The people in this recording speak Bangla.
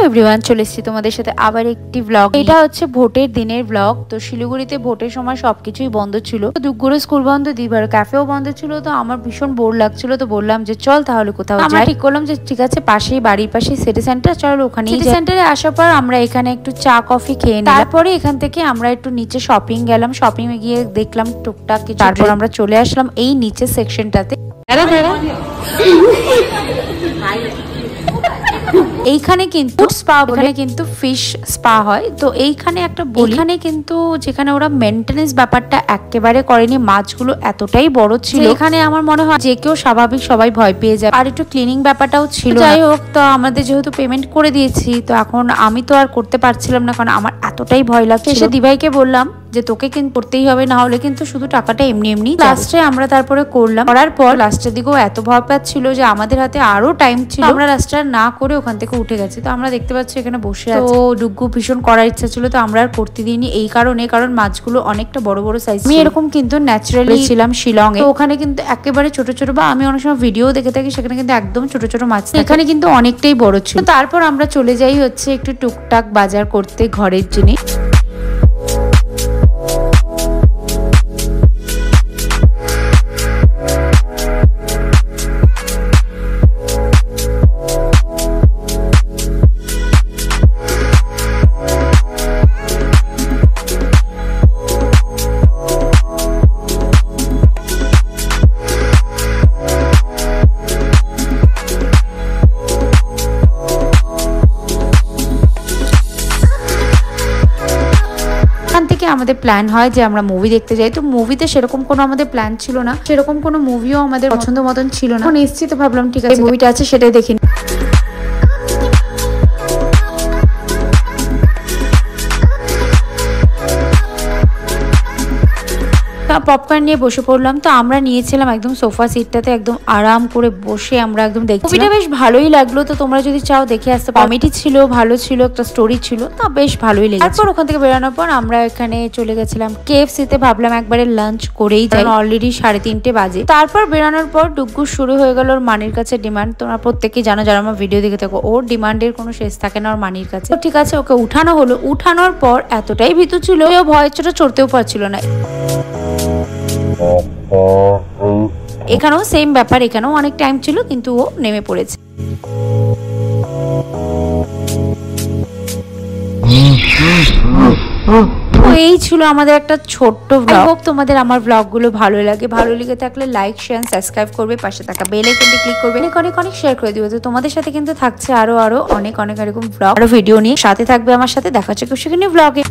এভরিওয়ান, চলে এসেছি তোমাদের সাথে আবার একটি ব্লগ। এটা হচ্ছে ভোটের দিনের ব্লগ। তো শিলিগুড়িতে ভোটের সময় সবকিছুই বন্ধ ছিল, দুগ্গুরো স্কুল বন্ধ, দিবার ক্যাফেও বন্ধ ছিল। তো আমার ভীষণ বোর লাগছিল, তো বললাম যে চল তাহলে কোথাও যাই। আমরা ঠিক করলাম যে ঠিক আছে, পাশেই বাড়ির পাশে সিটি সেন্টার, চলো ওখানে। সিটি সেন্টারে আসার পর আমরা এখানে একটু চা কফি খেয়ে নিলাম। তারপরে এখান থেকে আমরা একটু নিচে শপিং গেলাম, শপিং এ গিয়ে দেখলাম টুকটাক কিছু। তারপর আমরা চলে আসলাম এই নিচের সেকশনটাতে। এইখানে কিন্তু স্পা, এখানে কিন্তু ফিশ স্পা হয়। তো এইখানে একটা এখানে কিন্তু যেখানে ওরা মেইনটেনেন্স ব্যাপারটা একেবারে করেনি, মাছগুলো এতটাই বড় ছিল, এখানে আমার মনে হয় যে কেউ স্বাভাবিক সবাই ভয় পেয়ে যায়। আর একটু ক্লিনিং ব্যাপারটাও ছিল। যাই হোক, তো আমাদের যেহেতু পেমেন্ট করে দিয়েছি, তো এখন আমি তো আর করতে পারছিলাম না, কারণ আমার এতটাই ভয় লাগছে। এসে দিভাইকে বললাম যে তোকে কিন্তু করতেই হবে, না হলে কিন্তু শুধু টাকাটা এমনি এমনি। লাস্টে আমরা তারপরে করলাম, করার পর লাস্টের দিকেও এত ভয় পাচ্ছিল যে আমাদের হাতে আরো টাইম ছিল, আমরা লাস্টটা না করে ওখান থেকে উঠে গেছি। তো আমরা দেখতে পাচ্ছি এখানে বসে আছে। তো ডুগ্গু ভীষণ করার ইচ্ছা ছিল, তো আমরা আর করতে দিইনি এই কারণে, কারণ মাছগুলো অনেকটা বড় বড় সাইজ। আমি এরকম কিন্তু ন্যাচারালি ছিলাম শিলং এ, ওখানে কিন্তু একেবারে ছোট ছোট, বা আমি অনেক সময় ভিডিও দেখে থাকি সেখানে কিন্তু একদম ছোট ছোট মাছ, এখানে কিন্তু অনেকটাই বড় ছিল। তারপর আমরা চলে যাই হচ্ছে একটু টুকটাক বাজার করতে ঘরের জিনিস। আমাদের প্ল্যান হয় যে আমরা মুভি দেখতে যাই। তো মুভিতে সেরকম কোনো আমাদের প্ল্যান ছিল না, সেরকম কোনো মুভিও আমাদের পছন্দ মতন ছিল না। এখন এসছি তো ভাবলাম ঠিক আছে মুভিটা আছে সেটাই দেখি। পপকর্ন নিয়ে বসে পড়লাম। তো আমরা নিয়েছিলাম একদম সোফা সিটটাতে, একদম আরাম করে বসে আমরা একদম দেখছি। মুভিটা বেশ ভালোই লাগলো। তো তোমরা যদি চাও দেখে আসতে, কমেডি ছিল, ভালো ছিল, একটা স্টোরি ছিল, তা বেশ ভালোই লেগেছে। তারপর ওখান থেকে বেরোনোর পর আমরা এখানে চলে গেছিলাম KFC তে, ভাবলাম একবারে লাঞ্চ করেই যাই, অলরেডি 3:30 বাজে। তারপর বেরোনোর পর ডুগ্গু শুরু হয়ে গেল ওর মানির কাছে ডিমান্ড। তোমরা প্রত্যেকেই জানো যারা আমার ভিডিও দেখে থাকো, ওর ডিমান্ডের কোনো শেষ থাকে না ওর মানির কাছে। ঠিক আছে, ওকে উঠানো হলো। উঠানোর পর এতটাই ভীতু ছিল, ও ভয়ের চোটে চড়তেও পারছিল না। এখানেও সেম ব্যাপার, এখানেও অনেক টাইম ছিল, কিন্তু ও নেমে পড়েছে। এই ছিল আমাদের একটা ছোট্ট ব্লগ। হোপ তোমাদের আমার ব্লগগুলো ভালো লাগে। ভালো লেগে থাকলে লাইক, শেয়ার, সাবস্ক্রাইব করবে, পাশে থাকা বেল আইকনটি ক্লিক করবে, অনেক অনেক শেয়ার করে দিবে। তো তোমাদের সাথে কিন্তু থাকছে আরো অনেক অনেক এরকম ব্লগ, আরো ভিডিও নিয়ে। সাথে থাকবে আমার সাথে, দেখা হচ্ছে খুব শীঘ্রই ব্লগে।